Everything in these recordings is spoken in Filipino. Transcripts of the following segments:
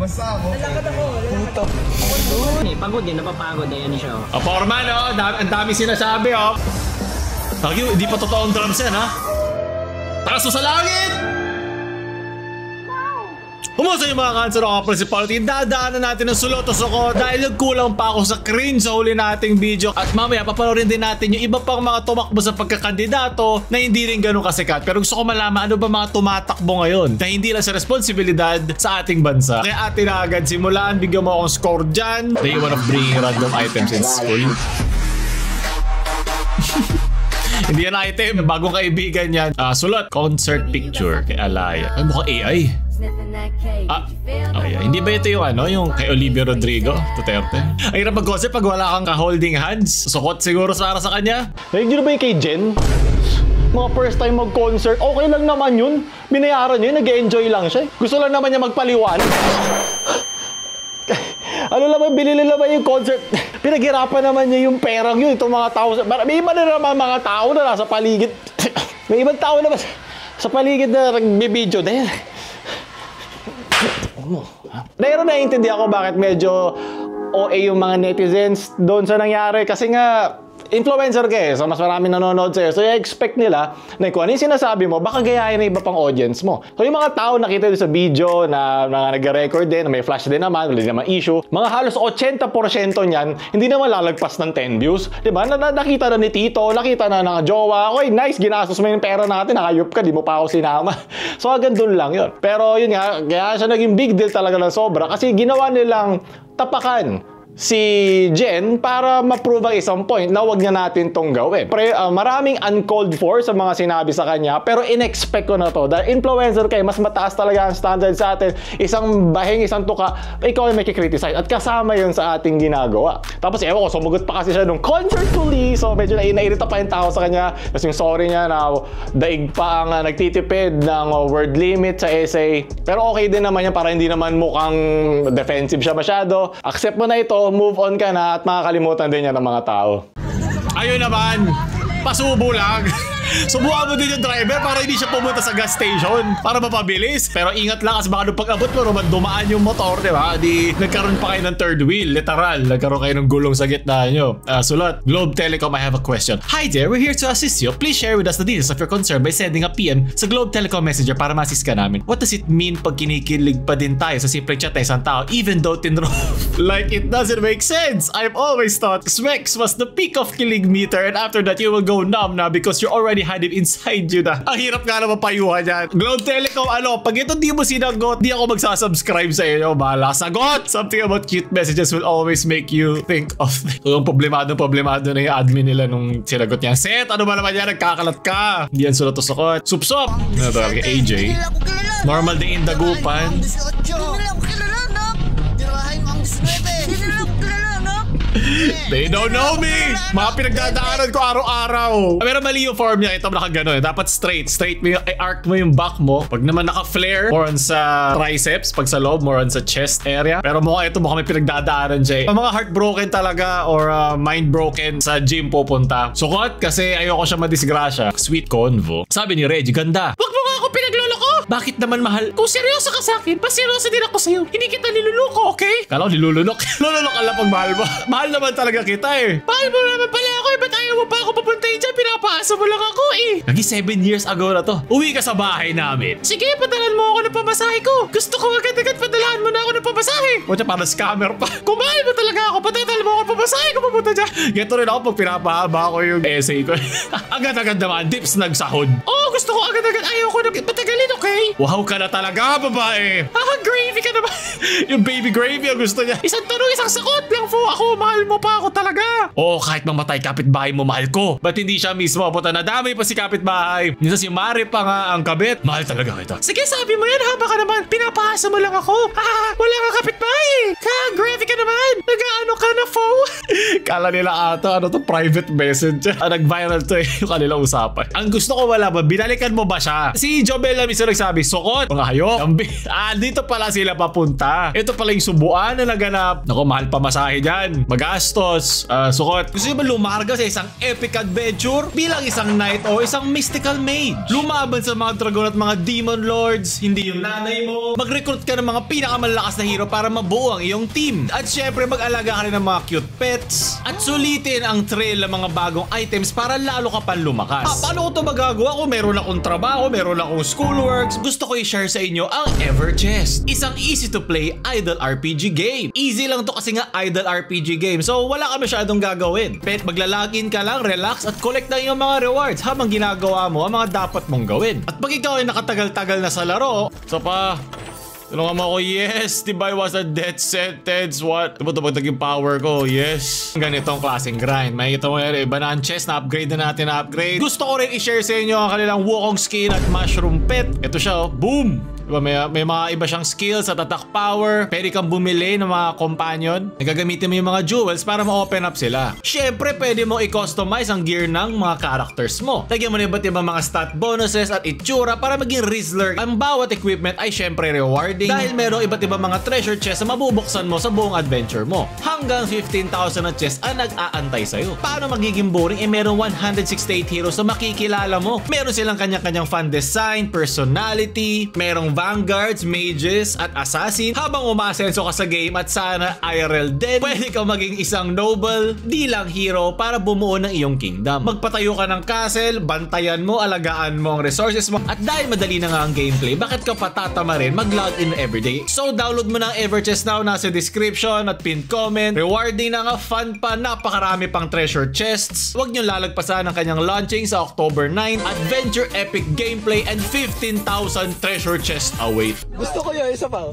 Basta ako. Lalakad ako. Puto. Pagod din, napapagod na yan siya. Foreman, ang dami sinasabi, Hindi pa totoong drums yan, ha? Taas sa langit! Kumusta yung mga cancer o principality? Dadaanan natin ng sulotos ako dahil nagkulang pa ako sa cringe sa huli nating video. At mamaya papanoorin din natin yung iba pang mga tumakbo sa pagkakandidato na hindi rin ganun kasikat. Pero gusto ko malaman ano ba mga tumatakbo ngayon na hindi lang sa responsibilidad sa ating bansa. Kaya atin na agad simulan. Bigyan mo akong score dyan. Day one of bringing random items in school. Hindi yan item. Bagong kaibigan yan. Sulat. Concert picture kay Alaya. Ay, mukhang AI. Hindi ba ito yung kay Olivia Rodrigo Duterte? Ang hirap mag-concert pag wala kang ka-holding hands. Sukot siguro sa kanya. Narinig nyo na ba yung kay Jen? Mga first time mag-concert, okay lang naman yun. Binayaran nyo yun, nag-enjoy lang siya. Gusto lang naman niya magpaliwanag. Ano naman, binili naman yung concert. Pinaghirapan naman niya yung perang yun. Itong mga tao, may iba na naman mga tao na nasa paligid. May ibang tao naman sa paligid na nagbibideo dahil pero naiintindihan ko bakit medyo OA yung mga netizens doon sa nangyari kasi nga influencer ka so mas maraming nanonood sa'yo. So i-expect nila na kung ano yung sinasabi mo, baka gayahin na iba pang audience mo. So yung mga tao nakita doon sa video na nag-record din, na may flash din naman, wala naman issue, mga halos 80% niyan, hindi naman lalagpas ng 10 views. Diba? Nakita na ni Tito, nakita na ng jowa, oy, nice, ginastos mo yung pera natin, nakayup ka, di mo pa ako sinama. So hanggang doon lang yun. Pero yun nga, kaya siya naging big deal talaga ng sobra kasi ginawa nilang tapakan si Jen para ma-prove ang isang point na wag niya natin tong gawin. Maraming uncalled for sa mga sinabi sa kanya pero in-expect ko na to. Dahil influencer kayo, mas mataas talaga ang standard sa atin. Isang bahing, isang tuka, ikaw ay may kikriticize at kasama yun sa ating ginagawa. Tapos ewan ko, sumugot pa kasi siya nung concertfully. So medyo nairita pa yung tao sa kanya. Tapos yung sorry niya na daig pa ang nagtitipid ng word limit sa essay. Pero okay din naman yan para hindi naman mukhang defensive siya masyado. Accept mo na ito, move on ka na at makakalimutan din yan ng mga tao. Ayun naman, pasubo lang. Subukan mo din yung driver para hindi siya pumunta sa gas station para mapabilis. Pero ingat lang kasi baka nung pag-abot mo dumaan yung motor, di ba? Di nagkaroon pa kayo ng third wheel, literal. Nagkaroon kayo ng gulong sa gitna nyo. Sulat, Globe Telecom, I have a question. Hi there, we're here to assist you. Please share with us the details of your concern by sending a PM sa Globe Telecom Messenger para ma-assist ka namin. What does it mean pag kinikilig pa din tayo sa simpleng chat na isang tao even though tinro? Like it doesn't make sense. I've always thought Smex was the peak of kilig meter and after that you will go numb na because you're already had it inside you na. Ang hirap nga naman payuhan yan. Globe Telecom, pag ito di mo sinagot, di ako magsasubscribe sa inyo. Bahala, sagot! Something about cute messages will always make you think of yung problemado na yung admin nila nung sinagot niya. Set, ano ba naman yan? Nagkakalat ka. Hindi yan sulat o sakot. Supsop! Ano ba? AJ. Normal day in Dagupan. They don't know me! Mga pinagdadaanan ko araw-araw. Pero mali yung form niya. Ito nakagano. Dapat straight. Straight mo yung arc mo yung back mo. Pag naman naka-flare, more on sa triceps. Pag sa loob, more on sa chest area. Pero mukhang may pinagdadaanan siya. Mga heartbroken talaga or mind broken sa gym pupunta. Sukot kasi ayoko siya madisgrasya. Sweet convo. Sabi ni Reggie, ganda. Wag mo nga ako pinagloloko. Bakit naman mahal? Kung seryoso ka sa akin, paseryoso din ako sa'yo. Hindi kita niluloko, okay? Kala ko nilulunok. Nilulunok ka lang pag mahal mo. Mahal naman talaga kita eh. Mahal mo naman pala ako eh. Ba't ayaw mo pa ako papuntahin dyan? Pinapaasa mo lang ako eh. Nagi 7 years ago na to. Uwi ka sa bahay namin. Sige, padalan mo ako ng pamasahe ko. Gusto ko agad-agad padalaan mo na ako ng pamasahe. O siya para scammer pa. Kung mahal mo talaga ako, padalan mo ako ng pamasahe ko papunta dyan. Ganito rin ako pag pinapahaba ko yung essay ko. Agad-agad naman, dips nagsahod. Oh, gusto ko agad-agad. Ayaw ko na patagalin, okay? Wow ka na talaga, babae. Gravy ka naman. Yung baby gravy ang gusto niya. Isang tanong, isang sakot lang po ako. Mahal mo pa ako talaga. Oo, kahit mamatay kapitbahay mo, mahal ko. Ba't hindi siya mismo? Puta, nadamay pa si kapitbahay. Minsan si Mari pa nga ang kabit. Mahal talaga kita. Sige, sabi mo yan. Haba ka naman. Pinapahasa mo lang ako. Wala ka kapitbahay. Gravy ka naman. Nag-ano ka na, fo? Kala nila ata, ano to, private message. Nag-viral to yung kanilang usapan. Ang gusto ko malaman, binalikan mo ba siya? Si Jobel na mismo nagsabi, sukot, mga hayok. Dito pala sila papunta. Ito pala yung subuan na naganap. Naku, mahal pa masahe dyan. Magastos. Sukot. Gusto nyo ba lumarga sa isang epic adventure bilang isang knight o isang mystical mage? Lumaban sa mga dragon at mga demon lords, hindi yung nanay mo. Mag-recruit ka ng mga pinakamalakas na hero para mabuo ang iyong team. At syempre, mag-alaga ka rin ng mga cute pets. At sulitin ang trail ng mga bagong items para lalo ka pa lumakas. Paano ko ito magagawa kung meron akong trabaho, meron akong schoolworks? Gusto ko i-share sa inyo ang Everchest. Isang easy to play idle RPG game. Easy lang to kasi nga idle RPG game. So wala ka masyadong gagawin. Pet, maglalagin ka lang, relax at collect na yung mga rewards habang ginagawa mo ang mga dapat mong gawin. At pag ikaw ay nakatagal-tagal na sa laro, so pa, tulungan mo ako, yes, diba I was a death sentence, what? Diba ito pag naging power ko, yes. Ganitong klaseng grind. Makikita mo yan, iba na ang chest, na-upgrade na natin, na-upgrade. Gusto ko rin i-share sa inyo ang kanilang Wukong skin at mushroom pet. Ito siya, oh, boom! Diba, may mga iba siyang skills at attack power. Pwede kang bumili ng mga companion. Nagagamitin mo yung mga jewels para ma-open up sila. Syempre, pwede mo i-customize ang gear ng mga characters mo. Lagyan mo na iba't ibang mga stat bonuses at itsura para maging Rizzler. Ang bawat equipment ay syempre rewarding dahil merong iba't ibang mga treasure chests na mabubuksan mo sa buong adventure mo. Hanggang 15,000 na chests ang nag-aantay sa'yo. Paano magiging boring? Merong 168 heroes na makikilala mo. Meron silang kanya-kanyang fan design, personality, merong vanguards, mages, at assassin. Habang umasenso ka sa game at sana IRL din, pwede ka maging isang noble, di lang hero para bumuo ng iyong kingdom. Magpatayo ka ng castle, bantayan mo, alagaan mo ang resources mo, at dahil madali na nga ang gameplay, bakit ka patatama rin mag-login everyday? So download mo na ang Everchest now, nasa description at pinned comment. Rewarding na nga, fun pa, napakarami pang treasure chests. Huwag nyo lalagpasan ang kanyang launching sa October 9. Adventure epic gameplay and 15,000 treasure chests await. Gusto ko yun, isa pa.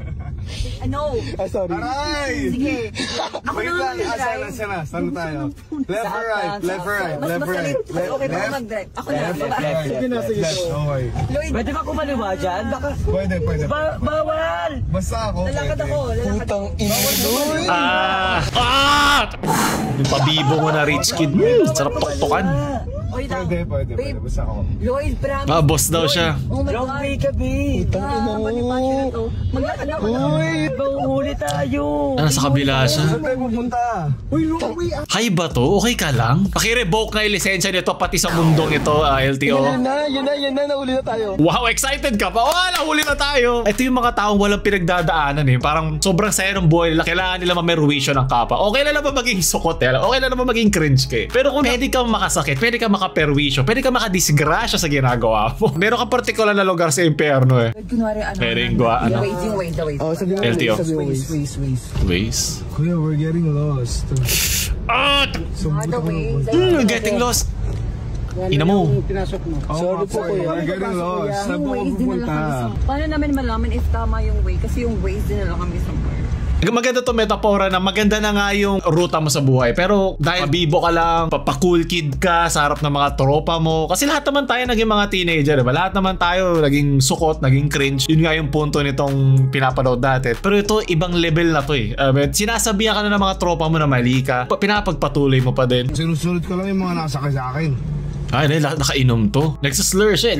Ano? Sorry. Aray! Sige. Ako Wait na lang, mag-drive. sana. Saan tayo? Left or right? Left or right? Mas Left or right? mas okay pa mag-drive. Ako na. Sige na, sige. Okay. Lloyd, Pwede ba kumaliwa dyan? Baka Pwede. bawal! Basta ako. lalakad ako. Putang ina. Yung pabibo mo na rich kid. Sarap tuktukan. Oy, Pwede. Babe, Basta ako. Lloyd, promise. Boss daw siya. Oh my Long God. way ka, B! Putang ina mo. Maglakad ako. Pauhuli tayo! Sa kabila siya. Saan tayo pupunta? Hi ba to? Okay ka lang? Paki-revoke na yung lisensya nito pati sa mundong ito, LTO. Yan na, nahuli na tayo. Wow, excited ka pa? Nahuli na tayo. Ito yung mga taong walang pinagdadaanan eh. Parang sobrang saya ng buhay nila. Kailangan nila mamerwisyo ng kapwa. Okay na naman maging sukot eh. Okay na naman maging cringe ka eh. Pero kung pwede kang makasakit, pwede kang makaperwisyo, pwede kang makadisgrasya sa ginagawa mo. Meron ka partikular na lugar sa impyerno eh. Kunwari, ano? Pwedeng gwa, ano? Yung ways. Oh, sabi mo, LTO. Ways. Kuya, we're getting lost. The ways. Getting lost. Ina mo. Sorry po, kuya. We're getting lost. Saan Yung po ways din pupunta? Paano namin malaman if tama yung way? Kasi yung ways din na lang kami somewhere. Maganda to metapora na maganda na nga yung ruta mo sa buhay. Pero dahil mabibo ka lang, cool kid ka sa harap ng mga tropa mo. Kasi lahat naman tayo naging mga teenager, diba? Lahat naman tayo naging sukot, naging cringe. Yun nga yung punto nitong pinapanood natin. Pero ito, ibang level na to eh. Sinasabihan ka na ng mga tropa mo na mali ka. Pinapagpatuloy mo pa din. Sinusunod ko lang yung mga nakasakay sa akin. Ay, nakainom to. Nagsaslur siya eh.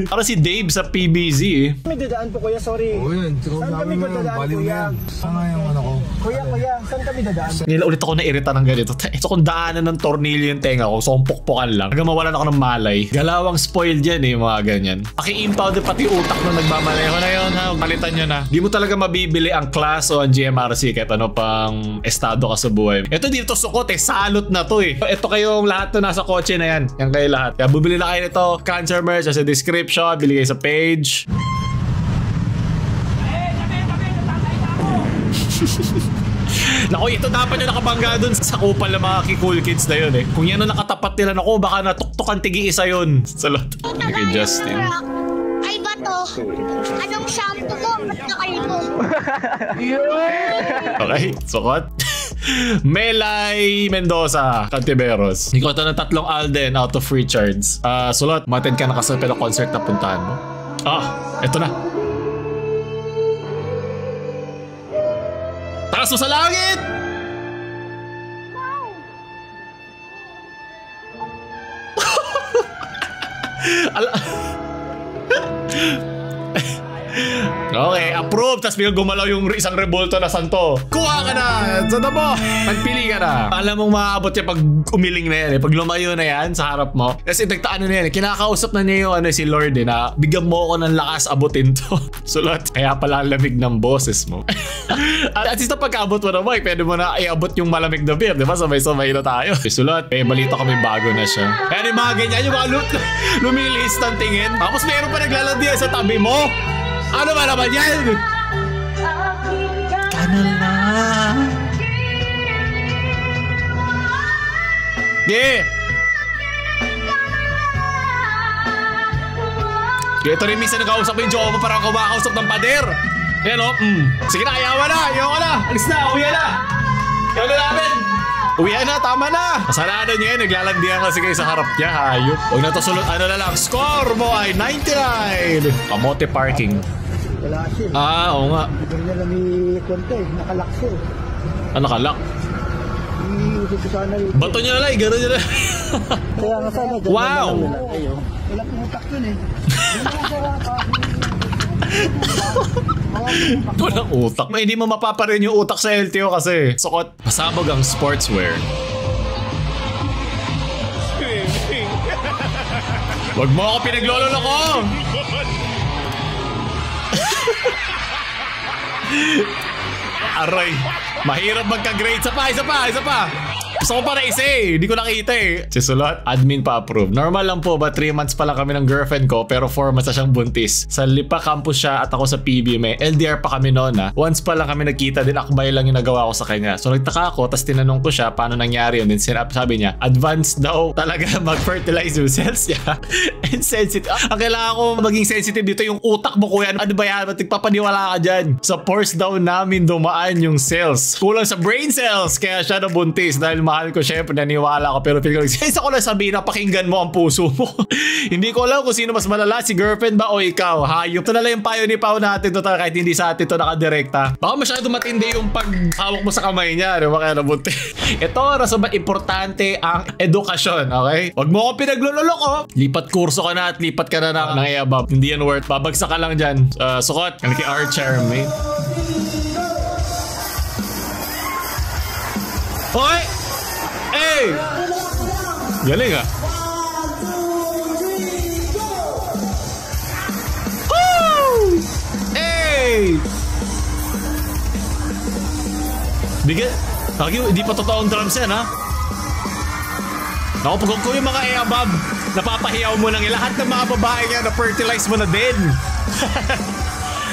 Parang si Dave sa PBZ eh. May dadaan po, kuya, sorry. Oo yun. Saan kami dadaan, Baliw kuya? yan. Saan nga yung ano ko? Kuya, saan kami dadaan? Nila ulit ako nairita ng ganito. Ito kung daanan ng tornilyo yung tenga ko. So, pukpukan lang. Hanggang mawalan ako ng malay. Galawang spoiled yan eh, mga ganyan. Paki-impound pati utak nung nagmamaneho na yun ha. Palitan nyo na. Di mo talaga mabibili ang class o ang GMRC kahit ano pang estado ka sa buhay. Ito dito sukot eh. Salot na to eh. Ito kayong lahat to nasa kotse na yan. Yan kayo lahat. Kaya bubili na kayo nito. Cancer merch sa description. Bili kayo sa page. Naku, ito dapat yung nakabangga dun sa kupal ng mga cool kids na yun eh. Kung yan ang nakatapat nila, naku, baka natuktukan tigi-isa yun. Salot. Kay Justin. Ay, bato. Anong shampoo ko? Ba't nakalito? Okay, sukot. Melay Mendoza, Cantiveros. Ikaw ito ng 3 Alden out of Richards. Sulot, maten ka na kasi pero concert na puntahan mo. Eto na. Taas mo sa langit! Okay, approve. Tapos biglang gumalaw yung isang revolto na santo. Kuha ka na! Santa mo! Magpili ka na. Alam mong maaabot yan pag umiling na yan eh. Pag lumayo na yan sa harap mo. Kasi nagtaan na yan eh. Kinakausap na niya yung si Lord eh na bigyan mo ako ng lakas abutin to. Sulot. Kaya pala ang lamig ng boses mo. At least na pagkaabot mo na mo, pwede mo na iabot yung malamig na beer. Diba? Sabay-sabay na tayo. Sulot. Eh, balita kami bago na siya. Kaya yung mga ganyan, yung mga lumilihis ng tingin. Tapos meron pa naglalandiyan sa tabi mo. Ano ba naman yan? Kanal na. Yeah. Ito rin minsan nag-kausap yung jowa mo parang kumakausap ng pader. Yan o. Sige na, ayawa na. Ayawa na. Alis na. Uwi na. Ayaw na namin. Uwi na. Tama na. Kasalanan niya yan. Naglalandian kasi kayo sa harap niya. Hayop. Huwag na to sulot. Ano na lang. Score mo ay 99. Kamote parking. Wala siya. Oo nga. Hindi niya lang i-kwenta eh. Nakalak siya eh. Nakalak? Iusip ko sana rin. Bato niya na lang. Gano'n niya na. Kaya nga sana. Wow! Wala pong utak yun eh. Walang utak. Hindi mo mapaparin yung utak sa LTO kasi sukot. Pasabog ang sportswear. Wag mo ako pinaglololo ko! Aray, mahirap magka-grade. Isa pa. Gusto ko pa na isa eh. Hindi ko nakita eh. Si Sulot, admin pa approve. Normal lang po ba 3 months pa lang kami ng girlfriend ko pero 4 months na siyang buntis. Sa Lipa campus siya at ako sa PBM. LDR pa kami noon ha. Once pa lang kami nagkita din akbay lang yung nagawa ko sa kanya. So nagtaka ako tapos tinanong ko siya paano nangyari yun. Then sabi niya, advanced daw talaga mag-fertilize yung cells niya. And sensitive. Ang kailangan ko maging sensitive dito yung utak mo kuya. Ano ba yan? Nagpapaniwala ka dyan. Sa pores daw namin dumaan yung cells. Kulang sa brain cells. Kaya siya nabuntis dahil mahal ko syempre naniwala ko pero feel ko isa ko lang sabihin na pakinggan mo ang puso mo. Hindi ko alam kung sino mas malala, si girlfriend ba o ikaw. Hayop. Ito na lang yung payo ni Pao natin to kahit hindi sa atin to nakadirekta. Baka masyado matindi yung paghawak mo sa kamay niya. Diba kaya nabunti? Ito rason ba importante ang edukasyon, okay? Huwag mo ako pinaglulolo ko. Lipat kurso ka na at lipat ka na ng EABAB. Hindi yan worth. Babagsak ka lang dyan. Sukot. Yan kay Archer, mate. Hoy! Hey! Galing ah. Woo! Hey! Bigyan. Hindi pa totoong drums yan ha. Naku, pag yung mga EABAB, napapahiyaw mo lang lahat ng mga babae nga na-fertilize mo na din.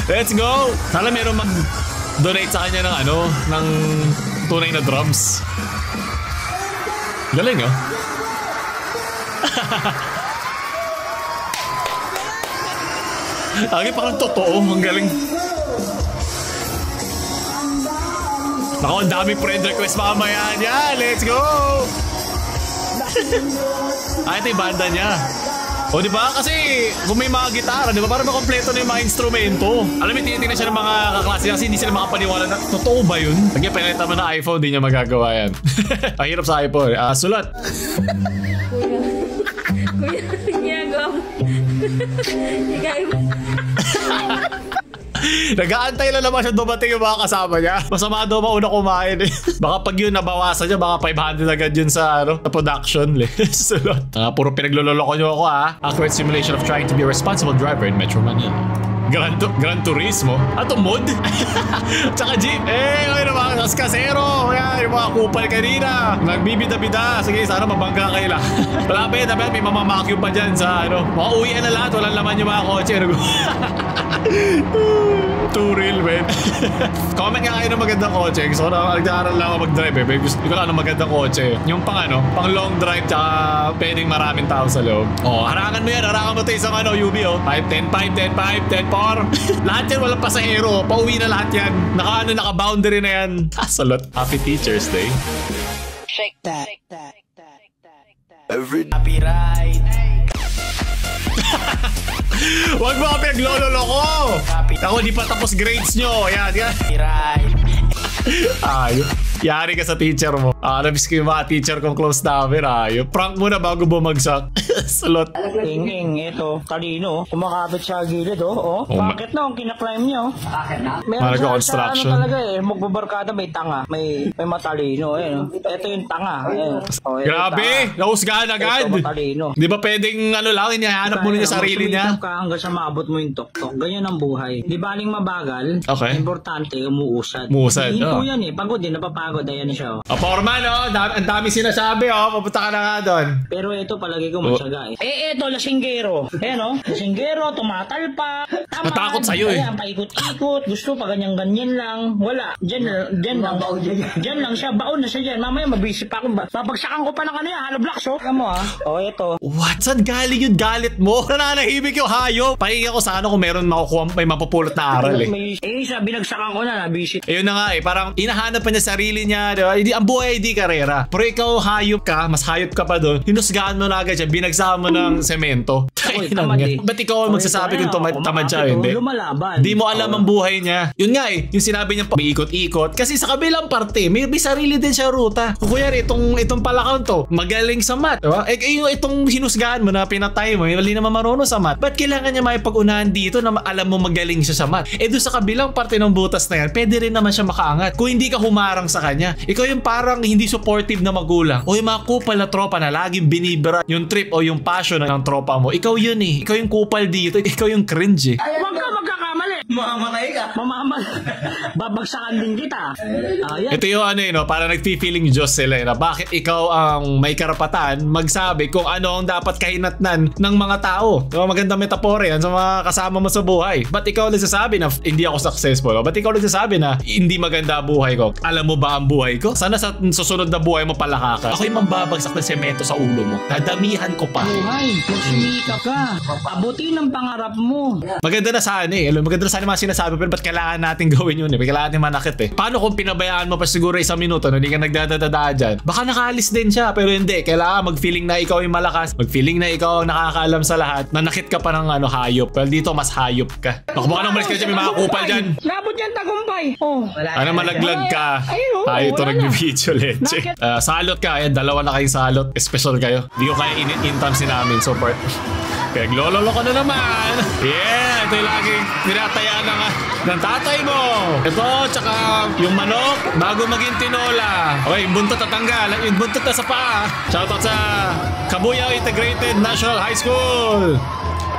Let's go! Sana meron mag-donate sa kanya ng ng tunay na drums. Galing ah. Lagi parang totoo. Ang galing. Naku, ang daming friend request mamaya. Yan, let's go! Ito yung banda niya. O diba? Kasi kung may mga gitara, diba? Parang makompleto na yung mga instrumento. Alam mo, tinitingnan siya ng mga kaklase kasi hindi sila makapaniwala na totoo ba yun? Pag yung pinalita mo na iPhone, di niya magagawa yan. Ang hirap sa iPhone. Sulat. Kuya, ginagawa mo. Nag-aantay lang naman siya dumating yung mga kasama niya. Masama daw mauna kumain eh. Baka pag yun nabawasan niya, baka 500 agad yun sa production. Sulot. Puro pinagloloko niyo ako ha. Accurate simulation of trying to be a responsible driver in Metro Manila. Gran Turismo? Ato mod? Tsaka jeep. Ngayon naman, tas kasero. Yan, yung mga kupal kanina. Nagbibida-bida. Sige, sana mabangga kayo lang. Malapit, may mamamakyum pa dyan sa Makauwian na lahat. Walang laman yung mga kotse. Too real, man. Comment nga kayo ng magandang kotse. Gusto ko na nagdaaral lang ako mag-drive eh. Gusto ko lang ng magandang kotse. Yung pang long drive tsaka pwedeng maraming tao sa loob. Harangan mo yan. Harangan mo ito isang UB 510, 510, 510, 4. Lahat yan walang pasahero. Pauwi na lahat yan. Naka-boundary na yan. Salot. Happy Teacher's Day. Shake that. Every Happy ride. Huwag mo ka pinaglololo ko. Ako, di pa tapos grades nyo. Ayan, yan. Happy ride. Ayop. Yari ka sa teacher mo. Nabis ko yung mga teacher kong close namin. Ayop. Prank muna bago bumagsak. Sulot. Ing, ito, talino. Kumakapit sa gilid, oh. Bakit na, ang kinaklimb niya, oh. Bakit na? Meron sa ano talaga eh, magbabarkada may tanga, may matalino, eh. No? Ito yung tanga, eh. Oh, Grabe! Nahusgahan agad! Ito, matalino. Di ba pwedeng ano lang, inihanap mo rin yung sarili niya? Ka hanggang sa maabot mo yung tok-tok. Ganyan ang buhay. Di baling mabagal, Okay. importante, umuusad. Umuusad, Hindi oh. po yan eh, pagod din, napapagod, ayan siya, oh. Foreman, ang dami sinasabi, Papunta ka na nga doon. Pero ito palagi ko matyaga eh. Ito, lasinggero. Ayan o, lasinggero, tumatalpa. Tamad. Natakot sa'yo eh. Ayan, paikot-ikot. Gusto pa ganyan-ganyan lang. Wala. Diyan lang. Diyan lang siya. Baon na siya dyan. Mamaya mabisi pa ako. Babagsakan ko pa ng ano yan. Hollow blocks o. Ayan mo ha. O, ito. What? Saan galing yung galit mo? Nananahimik yung hayop. Pahinga ko sana kung meron makukuha, may mapupulot na aral eh. Siya, binagsakan ko na. Nabisi. Ayun na nga eh. Parang inahanap pa niya sarili niya. Diba? Ang buhay di karera. Pero ikaw hayop ka. Mas hayop ka pa doon. Hinusgahan mo na agad siya. Binagsakan mo ng semento. Ba't ikaw ang magsasabi kung tamad siya? Hindi. Di mo alam ang buhay niya. Yun nga eh. Yung sinabi niya may ikot-ikot. Kasi sa kabilang parte, may sarili din siya ruta. Kung kuya itong palakang to, magaling sa math. Diba? Itong hinusgahan mo na pinatay mo, hindi naman marunong sa math. Ba't kailangan niya maipag-unahan dito na alam mo magaling siya sa math? Doon sa kabilang parte ng butas na yan, pwede rin naman siya makaangat. Kung hindi ka humarang sa kanya. Ikaw yung parang hindi supportive na magulang. O yung mga kupal na tropa na laging binibira yung trip o yung passion ng tropa mo. Ikaw yun eh. Ikaw yung kupal dito. Ikaw yung cringe eh. Huwag ka magkakamali. Mamamatay ka. Babagsakan din kita. Ito yung ano yun, para nag-feeling Diyos sila na bakit ikaw ang may karapatan magsabi kung ano ang dapat kahinatnan ng mga tao. Diba? Magandang metapora yan sa mga kasama mo sa buhay. Ba't ikaw nagsasabi na hindi ako successful? Ba't ikaw nagsasabi na hindi maganda buhay ko? Alam mo ba ang buhay ko? Sana sa susunod na buhay mo palaka ka. Ako yung mambabagsak ng semento sa ulo mo. Dadamihan ko pa. Buhay, magsumika ka. Abutin ang pangarap mo. Maganda na sana eh. Maganda na sana mga sinasabi pero ba't kailangan natin gawin yun eh? Kailangan natin manakit eh. Paano kung pinabayaan mo pa siguro isang minuto na hindi ka nagdadadada dyan? Baka nakaalis din siya pero hindi. Kailangan mag-feeling na ikaw yung malakas. Mag-feeling na ikaw ang nakakaalam sa lahat. Nanakit ka pa ng hayop. Well, dito mas hayop ka. Baka nang umalis ka dyan, may mga kupal dyan. Nabot yan tagumpay. Oh. Ano malaglag ka? Ay, ito nag-video leche. Salot ka. Ayan, dalawa na kayong salot. Special kayo. Hindi ko kaya in-intamsi namin. So, Peglololo ka na naman. Yeah, ito yung laging tinatayaan ng tatay mo. Ito, tsaka yung manok, bago maging tinola. Okay, yung buntot tatanggal. Yung buntot na sa paa. Shoutout sa Kabuyao Integrated National High School.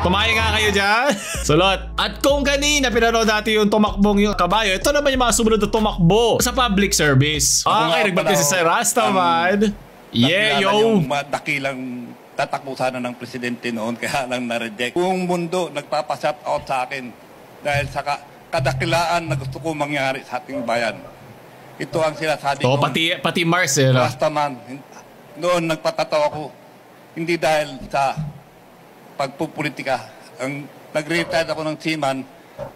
Kumain nga kayo dyan. Sulot. At kung kanina pinanood natin yung tumakbong yung kabayo, ito naman yung mga sumunod na tumakbo sa public service. Okay, nagbati si Sir Rastaman. Yeah, yo. Yung dakilang tatakbo sana ng presidente noon kaya lang na-reject. Buong mundo nagpapa-shout out sa akin dahil sa kadakilaan na gusto ko mangyari sa ating bayan. Ito ang sinasabi ko. Pati Mars eh. Rastaman. Noon nagpatatawa ko. Hindi dahil sa pagpupolitika. Nag-retire ako ng seaman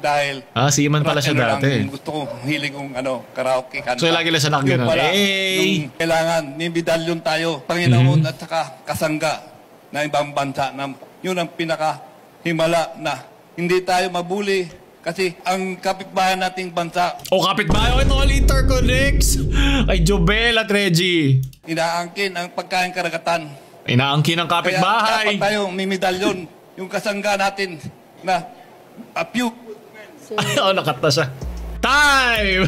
dahil seaman pala siya dati. Gusto ko hiling kong karaoke kanta. So lagi lang siya nakagano. Hey! Kailangan may medalyon tayo. Panginoon at saka kasangga na ibang bansa na yun ang pinaka-himala na hindi tayo mabuli kasi ang kapitbahay nating bansa. Kapitbahay ito all interconnects. Ay Jobel at Reggie. Inaangkin ang pagkain karagatan. Inaangkin ang kapitbahay. Kaya dapat tayo may medalyon. Yung kasangga natin na nakat na siya. Time!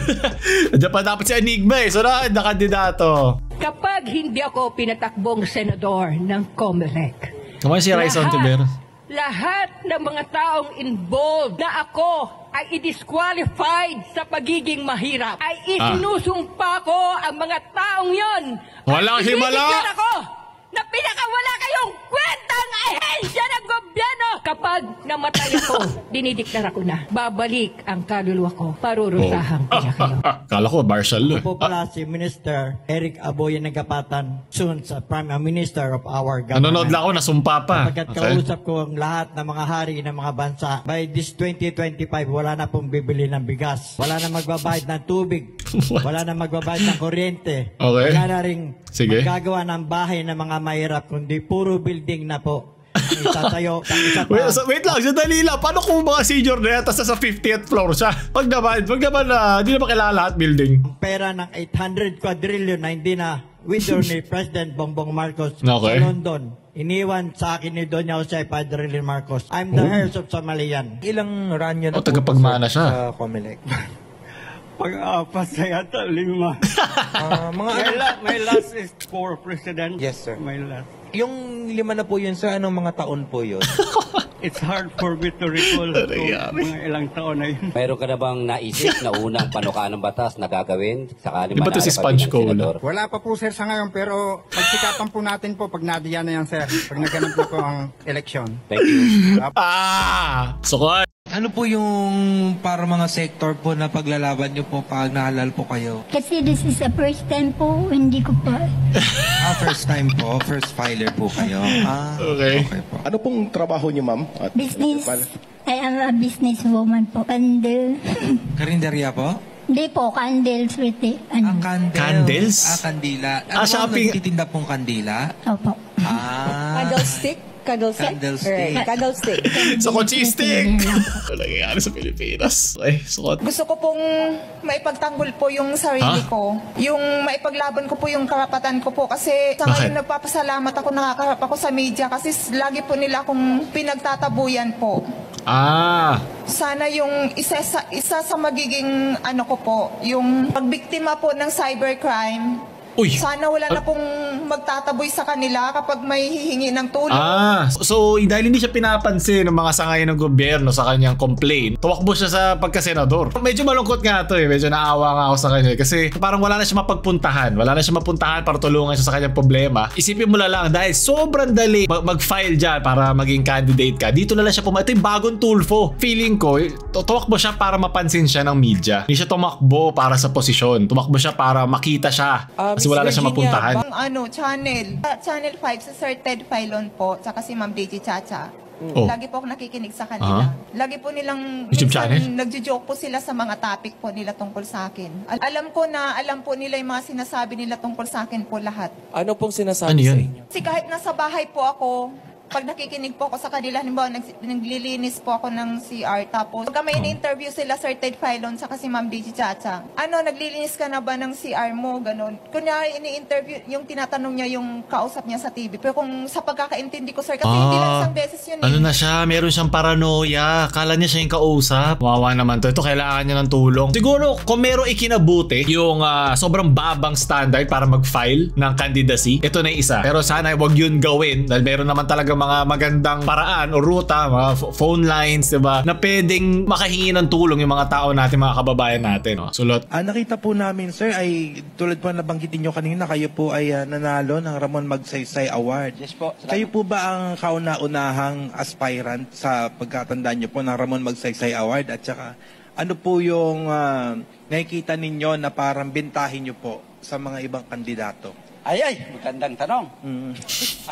Diyan pa dapat si Enigma eh. Sunod na kandidato. Kapag hindi ako pinatakbong senador ng COMELEC, Kamay si Raisa Ontiveros. Lahat ng mga taong involved na ako ay i-disqualified sa pagiging mahirap. Ay isinusumpa ko ang mga taong yon. Walang himala! Ako na pinakawala kayong kwentang ahensya ng gobyerno. Kapag namatay ako, dinideklara ko na, babalik ang kaluluwa ko, parurusahan ko na kayo. Kala ko, martial law. Po pala si Minister Eric Aboy Nagapatan, soon sa Prime Minister of our government. Nanonood lang ako, nasumpa pa. Pagkat kausap ko ang lahat ng mga hari ng mga bansa, by this 2025, wala na pong bibili ng bigas. Wala na magbabayad ng tubig. Wala na magbabayad ng kuryente. Okay. Wala na rin Sige. magagawa ng bahay ng mga mahirap, kundi puro building na po. Itatayo. Wait lang, sandali lang. Paano kung mga senior na yan, tapos sa 50th floor siya? Pag naman hindi naman kailangan lahat building. Pera ng 800 quadrillion na hindi na withdraw ni President Bongbong Marcos Okay. sa London. Iniwan sa akin ni Doña Jose Padrillo Marcos. I'm the heirs of Somalian. Ilang run yun O, tagapagmana siya. sa Comelec? Pag-apas sa yata, 5. My last is for President. Yes, sir. My last. Yung 5 na po yun, sir, anong mga taon po yun? It's hard for me to recall mga ilang taon na yun. Mayroon ka na bang naisip na unang panukaan ng batas na gagawin sakali Di ba ito si Sponge Cole? Wala pa po sir sa ngayon pero pagsikapan po natin po pag nadiyan na yan sir. Pag naganap na po ang eleksyon. Thank you. Sukot. Ano po yung para mga sector po na paglalaban nyo po pag nahalal po kayo? Kasi this is the first time po, hindi ko pa. First time po, first filer po kayo. Okay. Po. Ano pong trabaho niyo, ma'am? Business. I am a businesswoman po. Candle. Karinderya po? Hindi po, candles with the... Candles? Kandila. Shopping. Nagtitinda pong kandila? Opo. Candlestick? Candlestick? Candlestick. Candlestick. Sukot cheese stick! Ano nangyayari sa Pilipinas? Okay, sukot. Gusto ko pong maipatanggol po yung sarili ko. Yung maipaglaban ko po yung karapatan ko po. Kasi sa ngayon nagpapasalamat ako, nakakarap ako sa media kasi lagi po nila akong pinagtatabuyan po. Sana yung isa sa magiging ano ko po, yung pagbiktima po ng cybercrime. Sana wala na pong magtataboy sa kanila kapag may hihingi ng tulong. So dahil hindi siya pinapansin ng mga sangayon ng gobyerno sa kanyang complaint, tuwakbo siya sa pagkasenador. Medyo malungkot nga to eh. Medyo naawa nga ako sa kanya kasi parang wala na siya mapagpuntahan. Wala na siya mapuntahan para tulungan siya sa kanyang problema. Isipin mo lang dahil sobrang dali mag-file dyan para maging candidate ka. Dito na lang siya pumunta. Ito yung bagong Tulfo. Feeling ko, tumakbo siya para mapansin siya ng media. Hindi siya tumakbo para sa posisyon. Tumakbo siya para makita siya. Wala na siya mapuntahan. Channel 5 sa Sir Ted Filon po, saka si Ma'am Deji Chacha. Lagi po ako nakikinig sa kanila. Lagi po nilang nagjo-joke po sila sa mga topic po nila tungkol sa akin. Alam po nila yung mga sinasabi nila tungkol sa akin po lahat. Ano pong sinasabi sa inyo? Kasi kahit nasa bahay po ako, pag nakikinig po ako sa kanila, halimbawa naglilinis po ako ng CR, tapos pag may in-interview sila Sir Ted Filon sa si Ma'am Deji Chacha, naglilinis ka na ba ng CR mo, ganon. Kunyari ini-interview, yung tinatanong niya yung kausap niya sa TV, pero kung sa pagkakaintindi ko sir, kasi hindi lang isang beses yun Ano na siya, meron siyang paranoia, kala niya siya yung kausap. Wawa naman to, ito kailangan niya ng tulong. Siguro kung meron ikinabuti yung sobrang babang standard para mag-file ng candidacy, ito na yung isa. Pero sana wag yun gawin dahil meron naman talaga mga magandang paraan o ruta, mga phone lines, diba, na pwedeng makahingi ng tulong yung mga tao natin, mga kababayan natin. Sulot. Nakita po namin, sir, ay tulad po nabanggitin nyo kanina, kayo po ay nanalo ng Ramon Magsaysay Award. Yes po. Kayo po ba ang kauna-unahang aspirant sa pagkatandaan nyo po ng Ramon Magsaysay Award? At saka, ano po yung nakikita ninyo na parang bentahin nyo po sa mga ibang kandidato? Magandang tanong.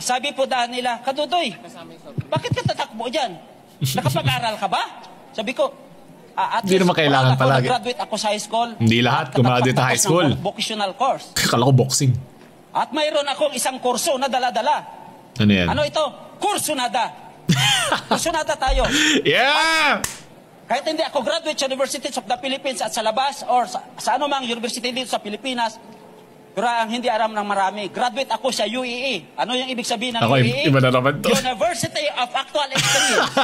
Sabi po daan nila, Kadudoy, bakit ka tatakbo dyan? Nakapag-aral ka ba? Sabi ko, at hindi naman kailangan palagi. Graduate ako sa high school. Hindi lahat graduate high school. Vocational course. Kala ko boxing. At mayroon akong isang kurso na dala-dala. Ano yan? Ano ito? Kursunada. Kursunada tayo. Yeah! Kahit hindi ako graduate sa Universities of the Philippines at sa labas or sa anumang university dito sa Pilipinas, pero ang hindi aram ng marami, graduate ako sa UEE. Ano yung ibig sabihin ng UEE? Iba na naman to. University of Actual Experience.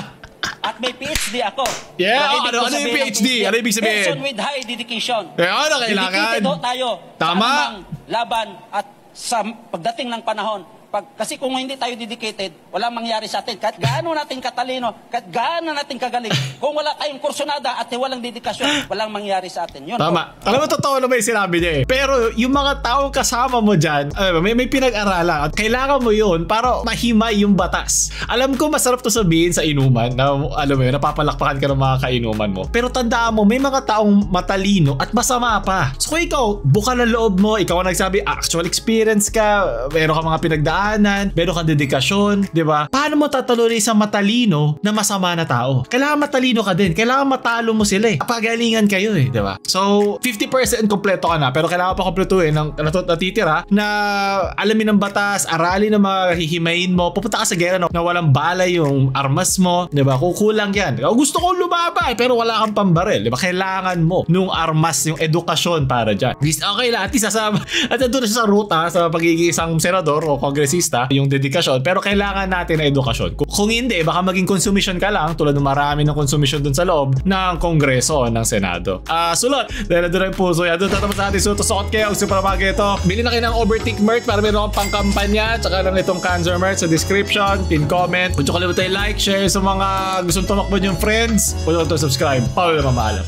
At may PhD ako. Yeah, ano yung PhD? Ano ibig sabihin? Person with high dedication. Ano kailangan? Dedicated tayo. Tama. Sa anumang laban at sa pagdating ng panahon. Kasi kung hindi tayo dedicated, walang mangyari sa atin. Kahit gaano natin katalino, kahit gaano natin kagaling, kung wala tayong kursunada at walang dedikasyon, walang mangyari sa atin. Yun. Tama. Alam mo, totoo na may sinabi niya eh. Pero yung mga taong kasama mo dyan, may pinag-aralan at kailangan mo yun para mahimay yung batas. Alam ko masarap to sabihin sa inuman na alam mo yun, napapalakpakan ka ng mga kainuman mo. Pero tandaan mo, may mga taong matalino at masama pa. So kung ikaw, buka ng loob mo, ikaw ang nagsabi, actual experience ka, meron ka mga pinagdaan, katotohanan, meron kang dedikasyon, di ba? Paano mo tatalunin isang matalino na masama na tao? Kailangan matalino ka din. Kailangan matalo mo sila eh. Pagalingan kayo eh, di ba? So, 50% kompleto ka na, pero kailangan pa kompletuhin ng natitira na alamin ng batas, aralin ng mga hihimayin mo, pupunta ka sa gera na walang bala yung armas mo, di ba? Kukulang yan. Gusto ko lumabay, pero wala kang pambaril, di ba? Kailangan mo nung armas, yung edukasyon para dyan. Okay lang, at isasama, at doon na siya sa ruta, sa pagiging isang senador o kongresista, yung dedikasyon, pero kailangan natin na edukasyon. Kung hindi, baka maging consumption ka lang, tulad ng marami ng consumption dun sa loob ng kongreso o ng senado. Sulot, dahil doon yung puso yan. Doon tatapos natin suot kayo, super bagay ito. Bili na kayo ng Overtake merch para meron akong pangkampanya, tsaka lang itong cancer merch sa description, pin comment. Huwag nyo kalimutan like, share sa mga gustong tumakbo yung friends. Huwag nyo subscribe. Paolo na maalam.